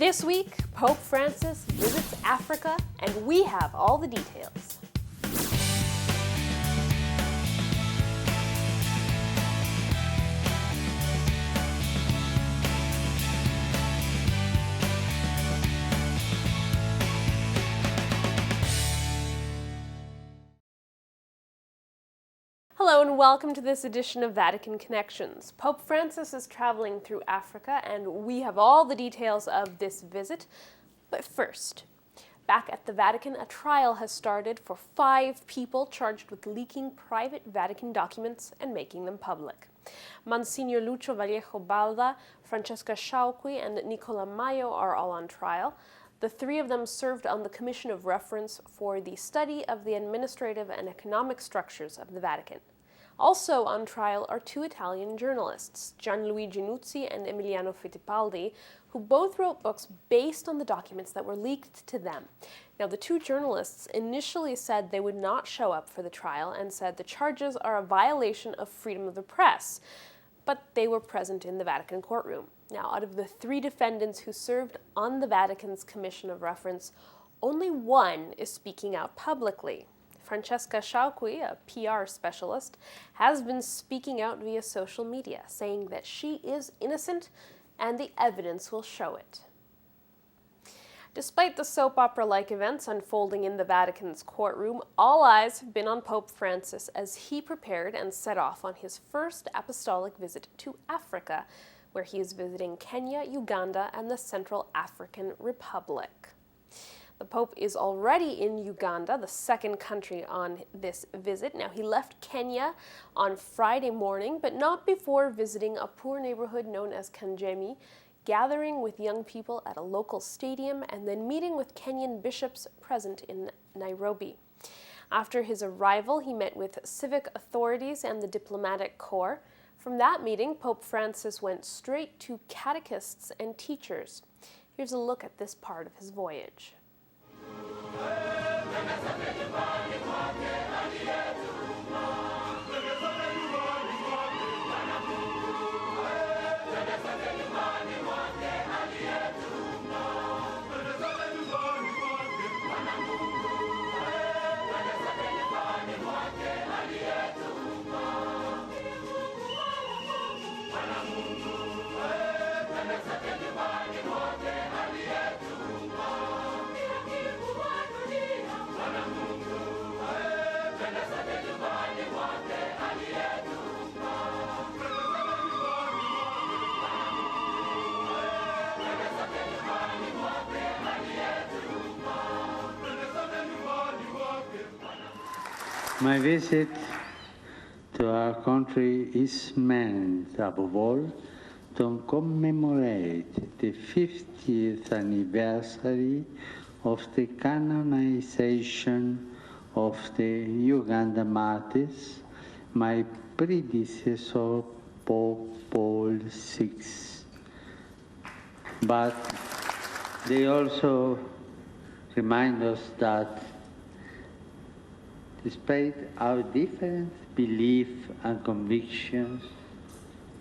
This week, Pope Francis visits Africa, and we have all the details. Hello and welcome to this edition of Vatican Connections. Pope Francis is traveling through Africa and we have all the details of this visit. But first, back at the Vatican, a trial has started for 5 people charged with leaking private Vatican documents and making them public. Monsignor Lucio Vallejo Balda, Francesca Sciauqui, and Nicola Maio are all on trial. The 3 of them served on the Commission of Reference for the study of the administrative and economic structures of the Vatican. Also on trial are 2 Italian journalists, Gianluigi Nuzzi and Emiliano Fittipaldi, who both wrote books based on the documents that were leaked to them. Now, the 2 journalists initially said they would not show up for the trial and said the charges are a violation of freedom of the press, but they were present in the Vatican courtroom. Now, out of the 3 defendants who served on the Vatican's Commission of Reference, only 1 is speaking out publicly. Francesca Sciauqui, a PR specialist, has been speaking out via social media, saying that she is innocent and the evidence will show it. Despite the soap opera-like events unfolding in the Vatican's courtroom, all eyes have been on Pope Francis as he prepared and set off on his first apostolic visit to Africa, where he is visiting Kenya, Uganda, and the Central African Republic. The Pope is already in Uganda, the 2nd country on this visit. Now, he left Kenya on Friday morning, but not before visiting a poor neighborhood known as Kanjemi, gathering with young people at a local stadium, and then meeting with Kenyan bishops present in Nairobi. After his arrival, he met with civic authorities and the diplomatic corps. From that meeting, Pope Francis went straight to catechists and teachers. Here's a look at this part of his voyage. My visit to our country is meant, above all, to commemorate the 50th anniversary of the canonization of the Uganda martyrs, my predecessor, Pope Paul VI. But they also remind us that despite our different beliefs and convictions,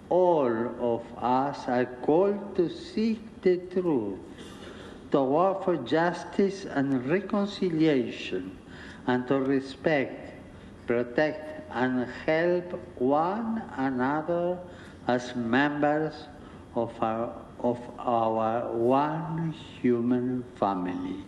all of us are called to seek the truth, to work for justice and reconciliation, and to respect, protect, and help one another as members of our one human family.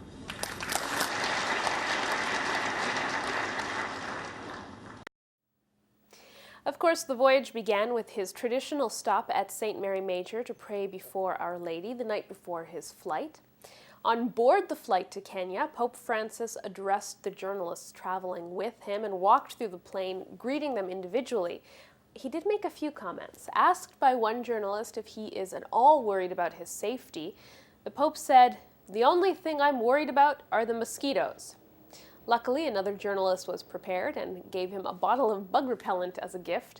Of course, the voyage began with his traditional stop at St. Mary Major to pray before Our Lady the night before his flight. On board the flight to Kenya, Pope Francis addressed the journalists traveling with him and walked through the plane, greeting them individually. He did make a few comments. Asked by one journalist if he is at all worried about his safety, the Pope said, "The only thing I'm worried about are the mosquitoes." Luckily, another journalist was prepared and gave him a bottle of bug repellent as a gift.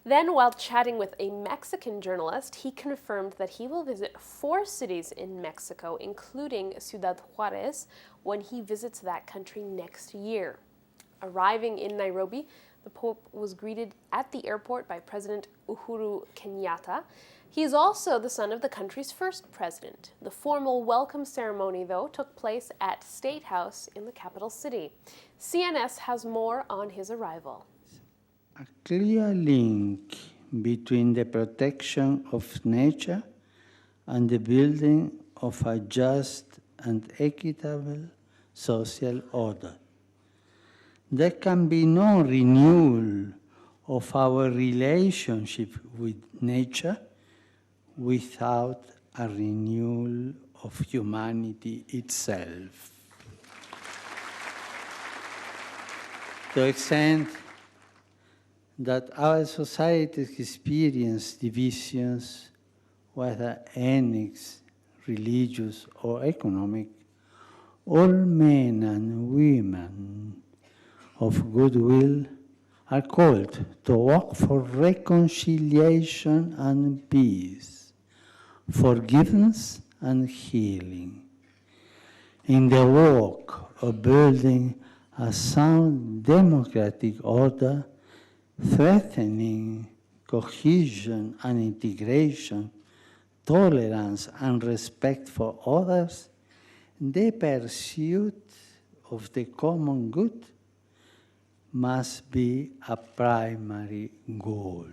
Then, while chatting with a Mexican journalist, he confirmed that he will visit 4 cities in Mexico, including Ciudad Juarez, when he visits that country next year. Arriving in Nairobi, The Pope was greeted at the airport by President Uhuru Kenyatta. He is also the son of the country's first president. The formal welcome ceremony, though, took place at State House in the capital city. CNS has more on his arrival. A clear link between the protection of nature and the building of a just and equitable social order. There can be no renewal of our relationship with nature without a renewal of humanity itself. To the extent that our societies experience divisions, whether ethnic, religious, or economic, all men and women of goodwill are called to work for reconciliation and peace, forgiveness and healing. In the work of building a sound democratic order, strengthening cohesion and integration, tolerance and respect for others, the pursuit of the common good must be a primary goal.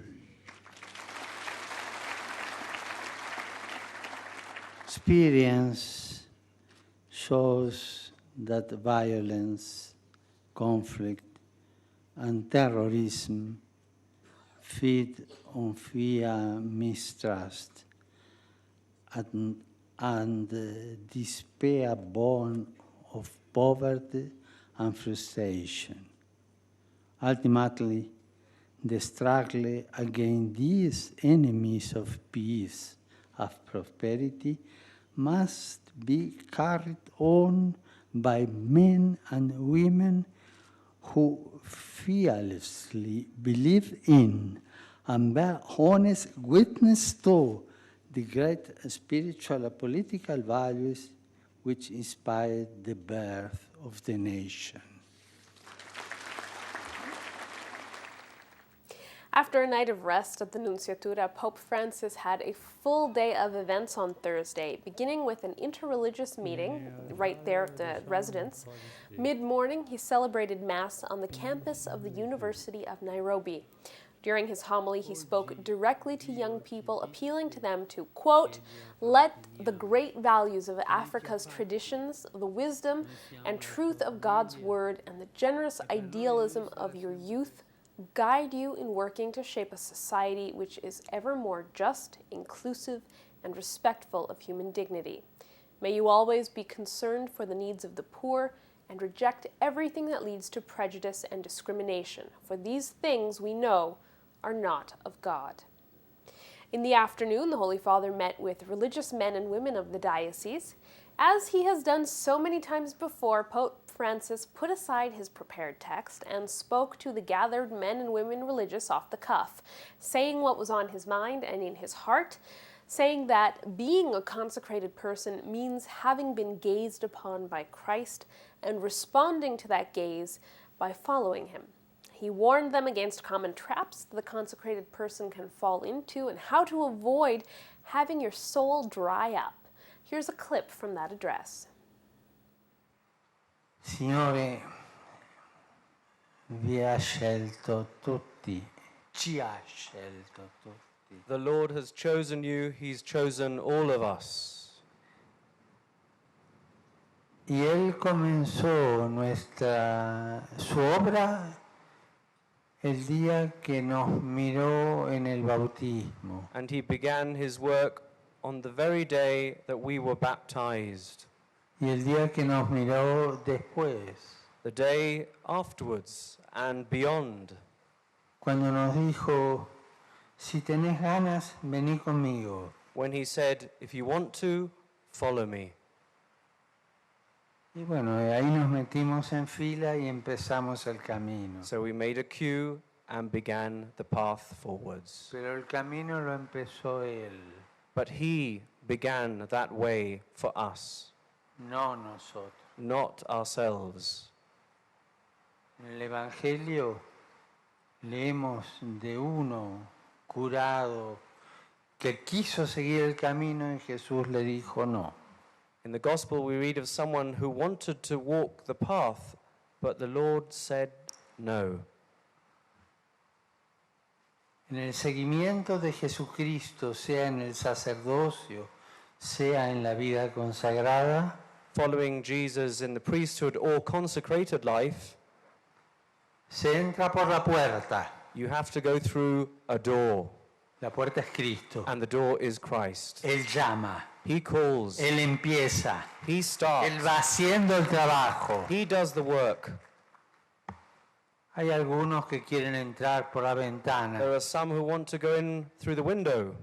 Experience shows that violence, conflict, and terrorism feed on fear, mistrust, and despair born of poverty and frustration. Ultimately, the struggle against these enemies of peace, of prosperity, must be carried on by men and women who fearlessly believe in and bear honest witness to the great spiritual and political values which inspired the birth of the nation. After a night of rest at the Nunciatura, Pope Francis had a full day of events on Thursday, beginning with an interreligious meeting right there at the residence. Mid-morning, he celebrated Mass on the campus of the University of Nairobi. During his homily, he spoke directly to young people, appealing to them to, quote, "Let the great values of Africa's traditions, the wisdom and truth of God's word, and the generous idealism of your youth guide you in working to shape a society which is ever more just, inclusive, and respectful of human dignity. May you always be concerned for the needs of the poor and reject everything that leads to prejudice and discrimination, for these things we know are not of God." In the afternoon, the Holy Father met with religious men and women of the diocese. As he has done so many times before, Pope Francis put aside his prepared text and spoke to the gathered men and women religious off the cuff, saying what was on his mind and in his heart, saying that being a consecrated person means having been gazed upon by Christ and responding to that gaze by following him. He warned them against common traps the consecrated person can fall into and how to avoid having your soul dry up. Here's a clip from that address. Signore, vi ha scelto tutti, ci ha scelto tutti. The Lord has chosen you, He's chosen all of us. Y Él comenzó su obra el día que nos miró en el bautismo. And He began His work on the very day that we were baptized, Y el día que nos miró después, the day afterwards and beyond, cuando nos dijo, si tenés ganas, vení conmigo. when He said, "If you want to, follow me." Y bueno, ahí nos metimos en fila y empezamos el camino. So we made a queue and began the path forwards. Pero el camino lo empezó Él, But He began that way for us, no nosotros. not ourselves. En el Evangelio Leemos de uno curado que quiso seguir el camino y Jesús le dijo no. In the Gospel, we read of someone who wanted to walk the path, but the Lord said no. En el seguimiento de Jesucristo, sea en el sacerdocio, sea en la vida consagrada, Following Jesus in the priesthood or consecrated life, se entra por la puerta. you have to go through a door, La puerta es Cristo. and the door is Christ. Él llama, He calls, Él empieza, He starts, Él va haciendo el trabajo. He does the work. Hay algunos que quieren entrar por la ventana. There are some who want to go in through the window.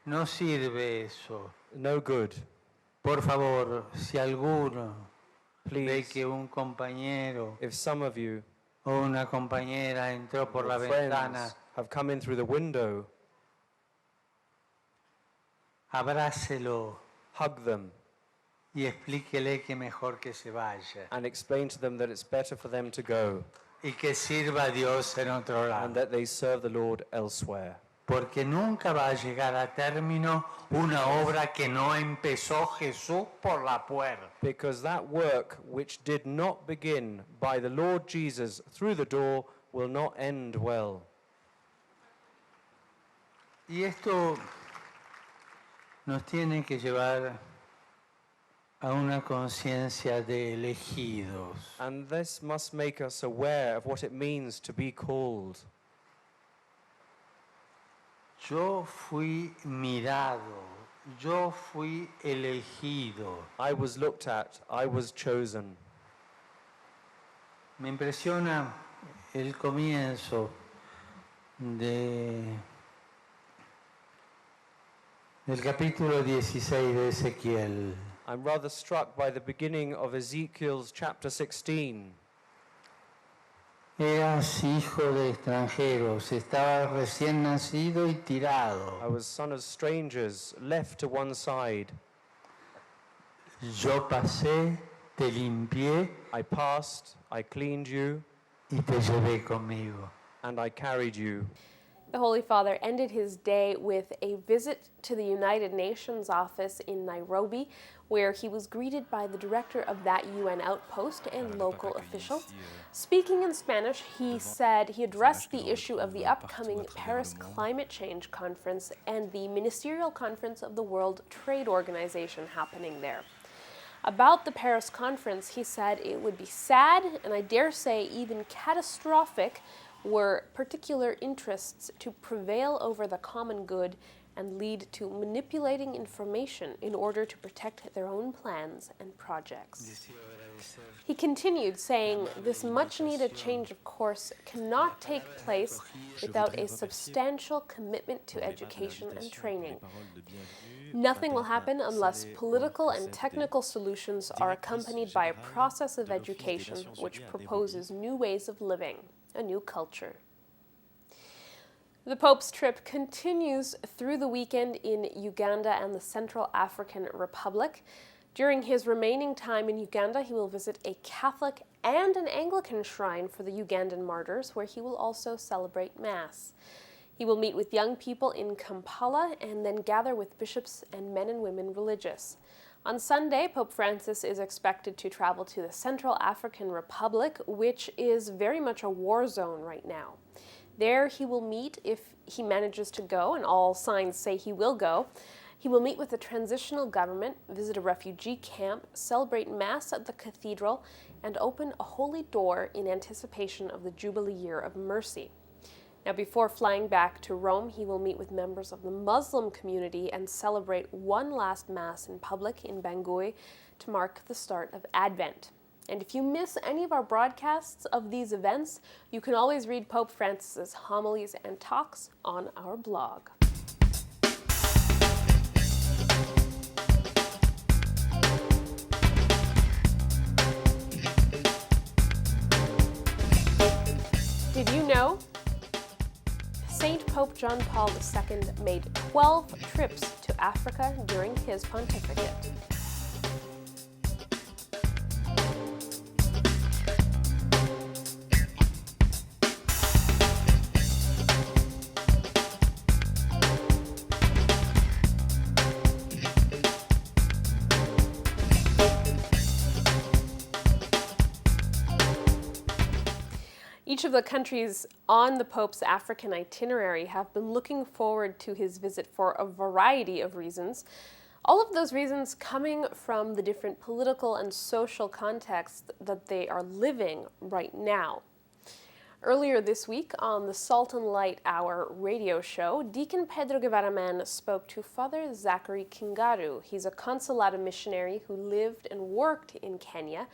No sirve eso. No good. Por favor, si alguno ve Please, que un compañero if some of you, o una compañera entró por la your ventana, friends, have come in through the window, abrácelo hug them y explíquele que mejor que se vaya and explain to them that it's better for them to go y que sirva a Dios en otro and lado. that they serve the Lord elsewhere. Porque nunca va a llegar a término una obra que no empezó Jesús por la puerta. Because that work which did not begin by the Lord Jesus through the door will not end well. Y esto nos tiene que llevar a una conciencia de elegidos. And this must make us aware of what it means to be called. Yo fui mirado, yo fui elegido. I was looked at, I was chosen. Me impresiona el comienzo del capítulo 16 de Ezequiel. I'm rather struck by the beginning of Ezekiel's chapter 16. Eras hijo de extranjeros, estabas recién nacido y tirado. I was son of strangers, left to one side. Yo pasé, te limpié I passed, I cleaned you, y te llevé conmigo. and I carried you. The Holy Father ended his day with a visit to the United Nations office in Nairobi, where he was greeted by the director of that UN outpost and local officials. Speaking in Spanish, he said he addressed the issue of the upcoming Paris Climate Change Conference and the Ministerial Conference of the World Trade Organization happening there. About the Paris Conference, he said it would be sad, and I dare say even catastrophic, were particular interests to prevail over the common good and lead to manipulating information in order to protect their own plans and projects. He continued, saying, this much-needed change of course cannot take place without a substantial commitment to education and training. Nothing will happen unless political and technical solutions are accompanied by a process of education which proposes new ways of living, a new culture. The Pope's trip continues through the weekend in Uganda and the Central African Republic. During his remaining time in Uganda, he will visit a Catholic and an Anglican shrine for the Ugandan martyrs, where he will also celebrate Mass. He will meet with young people in Kampala and then gather with bishops and men and women religious. On Sunday, Pope Francis is expected to travel to the Central African Republic, which is very much a war zone right now. There he will meet, if he manages to go, and all signs say he will go, he will meet with the transitional government, visit a refugee camp, celebrate Mass at the cathedral, and open a holy door in anticipation of the Jubilee Year of Mercy. Now, before flying back to Rome, he will meet with members of the Muslim community and celebrate one last Mass in public in Bangui to mark the start of Advent. And if you miss any of our broadcasts of these events, you can always read Pope Francis's homilies and talks on our blog. Did you know? Saint Pope John Paul II made 12 trips to Africa during his pontificate. Each of the countries on the Pope's African itinerary have been looking forward to his visit for a variety of reasons. All of those reasons coming from the different political and social contexts that they are living right now. Earlier this week on the Salt and Light Hour radio show, Deacon Pedro Guevara spoke to Father Zachary Kingaru. He's a consolata missionary who lived and worked in Kenya,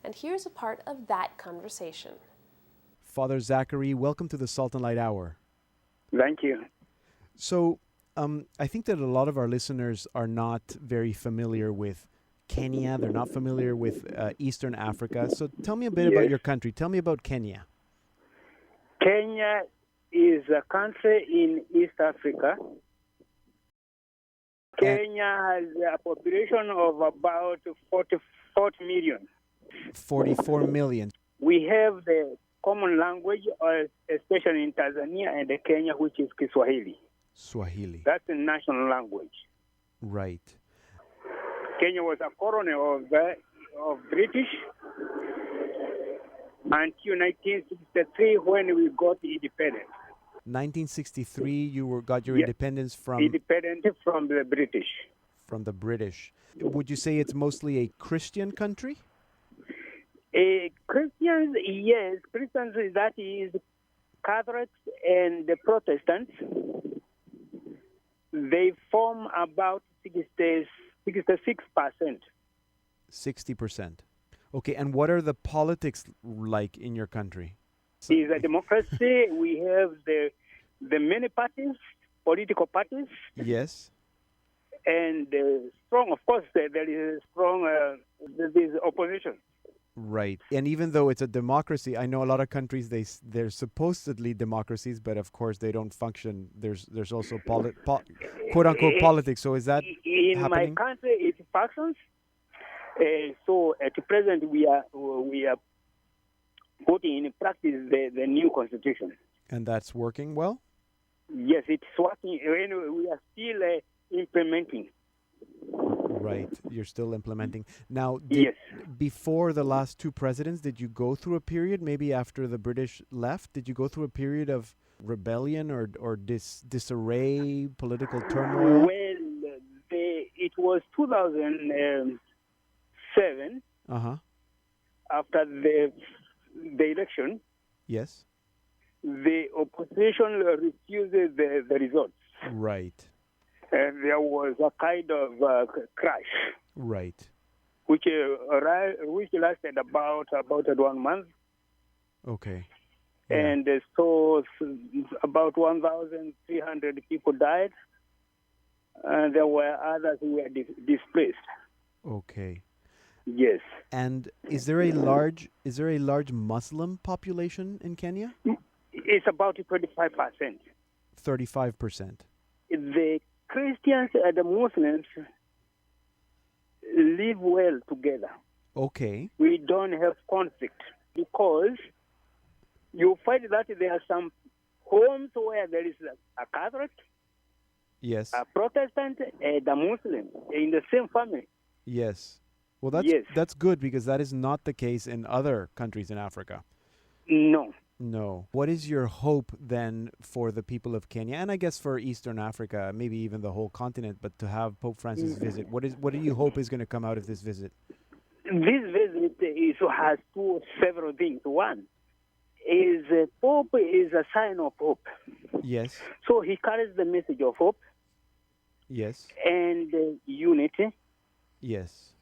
and here's a part of that conversation. Father Zachary, welcome to the Salt and Light Hour. Thank you. So, I think that a lot of our listeners are not very familiar with Kenya. They're not familiar with Eastern Africa. So tell me a bit about your country. Tell me about Kenya. Kenya is a country in East Africa. Kenya has a population of about 40 million. 44 million. We have the common language, especially in Tanzania and Kenya, which is Kiswahili. Swahili. That's the national language. Right. Kenya was a colony of British until 1963 when we got independence. 1963, you got your independence from the British. From the British. Would you say it's mostly a Christian country? Christians, yes. Christians, that is Catholics and the Protestants. They form about 66%. 60%. Okay, and what are the politics like in your country? It's a democracy. We have the many parties, political parties. Yes. And strong, of course, there is strong there's opposition. Right. And even though it's a democracy, I know a lot of countries, they're supposedly democracies, but of course they don't function. There's also quote-unquote politics. So is that in happening? My country, it functions. So at present, we are putting in practice the new constitution. And that's working well? Yes, it's working. We are still implementing. Right, you're still implementing. Now, yes. Before the last two presidents, did you go through a period, maybe after the British left, did you go through a period of rebellion or disarray, political turmoil? Well, it was 2007, after the election. Yes. The opposition refused the results. Right. And there was a kind of crash. Right. Which lasted about 1 month. Okay. Yeah. And so about 1,300 people died. And there were others who were displaced. Okay. Yes. And is there a large Muslim population in Kenya? It's about 25%. 35%. The Christians and the Muslims live well together. Okay. We don't have conflict because you find that there are some homes where there is a Catholic, yes, a Protestant, and a Muslim in the same family. Yes. Well, that's good because that is not the case in other countries in Africa. No. No. What is your hope then for the people of Kenya, and I guess for Eastern Africa, maybe even the whole continent, but to have Pope Francis visit? What do you hope is going to come out of this visit? This visit has several things. One is Pope is a sign of hope. Yes. So he carries the message of hope. Yes. And unity. Yes.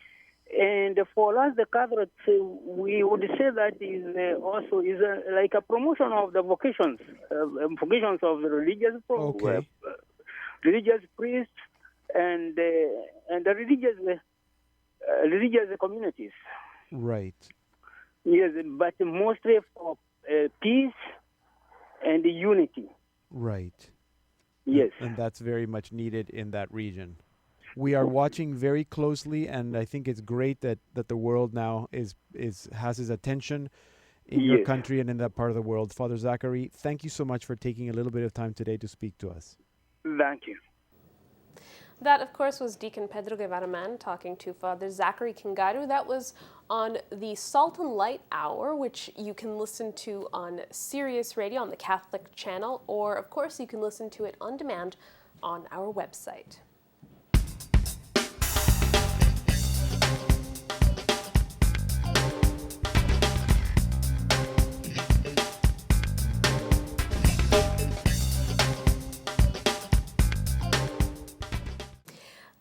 And for us, the Catholics, we would say that is also like a promotion of the vocations of the religious religious priests and the religious communities. Right. Yes, but mostly for peace and unity. Right. Yes. And that's very much needed in that region. We are watching very closely, and I think it's great that the world now has his attention in your country and in that part of the world. Father Zachary, thank you so much for taking a little bit of time today to speak to us. Thank you. That, of course, was Deacon Pedro Guevara Man talking to Father Zachary Kingaru. That was on the Salt and Light Hour, which you can listen to on Sirius Radio on the Catholic channel, or, of course, you can listen to it on demand on our website.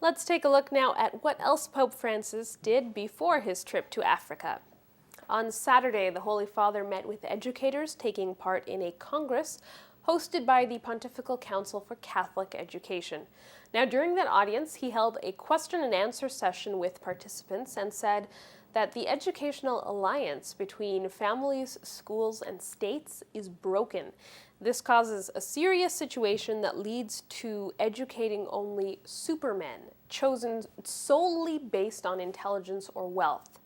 Let's take a look now at what else Pope Francis did before his trip to Africa. On Saturday, the Holy Father met with educators taking part in a congress hosted by the Pontifical Council for Catholic Education. Now, during that audience, he held a question and answer session with participants and said that the educational alliance between families, schools, and states is broken. This causes a serious situation that leads to educating only supermen, chosen solely based on intelligence or wealth.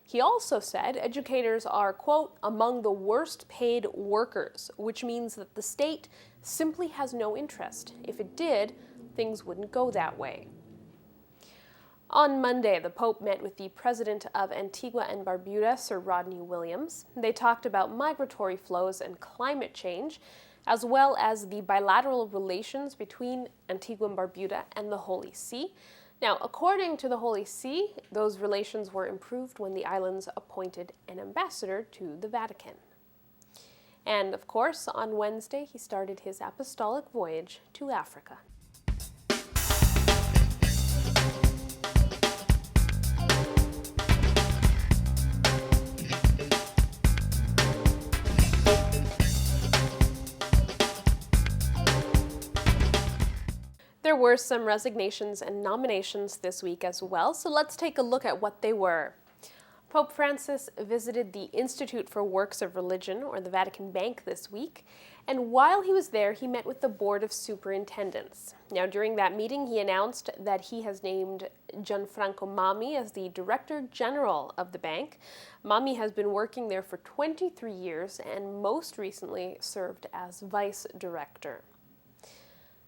He also said educators are, quote, among the worst paid workers, which means that the state simply has no interest. If it did, things wouldn't go that way. On Monday, the Pope met with the President of Antigua and Barbuda, Sir Rodney Williams. They talked about migratory flows and climate change, as well as the bilateral relations between Antigua and Barbuda and the Holy See. Now, according to the Holy See, those relations were improved when the islands appointed an ambassador to the Vatican. And, of course, on Wednesday, he started his apostolic voyage to Africa. There were some resignations and nominations this week as well, so let's take a look at what they were. Pope Francis visited the Institute for Works of Religion, or the Vatican Bank, this week, and while he was there, he met with the Board of Superintendents. Now, during that meeting, he announced that he has named Gianfranco Mami as the Director General of the bank. Mami has been working there for 23 years and most recently served as Vice Director.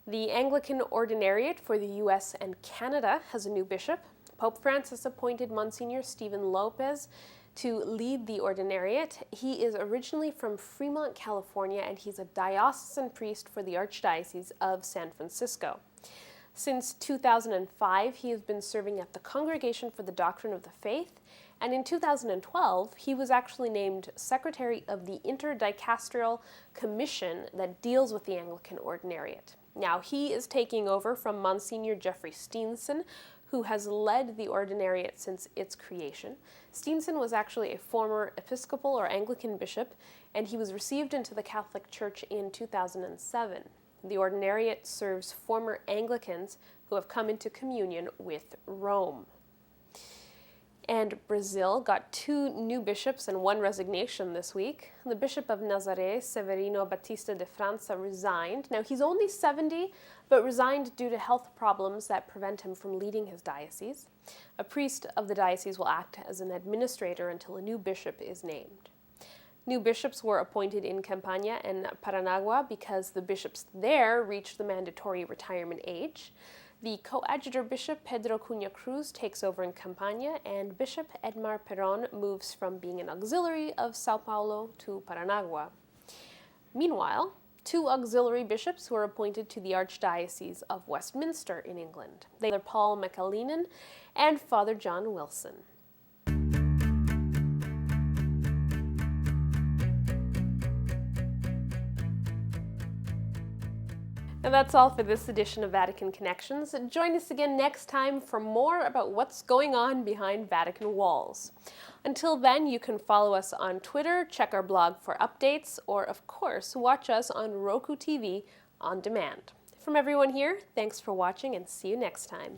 The Anglican Ordinariate for the U.S. and Canada has a new bishop. Pope Francis appointed Monsignor Stephen Lopez to lead the Ordinariate. He is originally from Fremont, California, and he's a diocesan priest for the Archdiocese of San Francisco. Since 2005, he has been serving at the Congregation for the Doctrine of the Faith, and in 2012, he was actually named Secretary of the Interdicasteral Commission that deals with the Anglican Ordinariate. Now, he is taking over from Monsignor Jeffrey Steenson, who has led the Ordinariate since its creation. Steenson was actually a former Episcopal or Anglican bishop, and he was received into the Catholic Church in 2007. The Ordinariate serves former Anglicans who have come into communion with Rome. And Brazil got 2 new bishops and 1 resignation this week. The Bishop of Nazaré, Severino Batista de França, resigned. Now, he's only 70, but resigned due to health problems that prevent him from leading his diocese. A priest of the diocese will act as an administrator until a new bishop is named. New bishops were appointed in Campania and Paranagua because the bishops there reached the mandatory retirement age. The coadjutor bishop Pedro Cunha Cruz takes over in Campania, and Bishop Edmar Perón moves from being an auxiliary of Sao Paulo to Paranagua. Meanwhile, 2 auxiliary bishops were appointed to the Archdiocese of Westminster in England. They are Paul McAleenan and Father John Wilson. And that's all for this edition of Vatican Connections. Join us again next time for more about what's going on behind Vatican walls. Until then, you can follow us on Twitter, check our blog for updates, or of course, watch us on Roku TV on demand. From everyone here, thanks for watching and see you next time.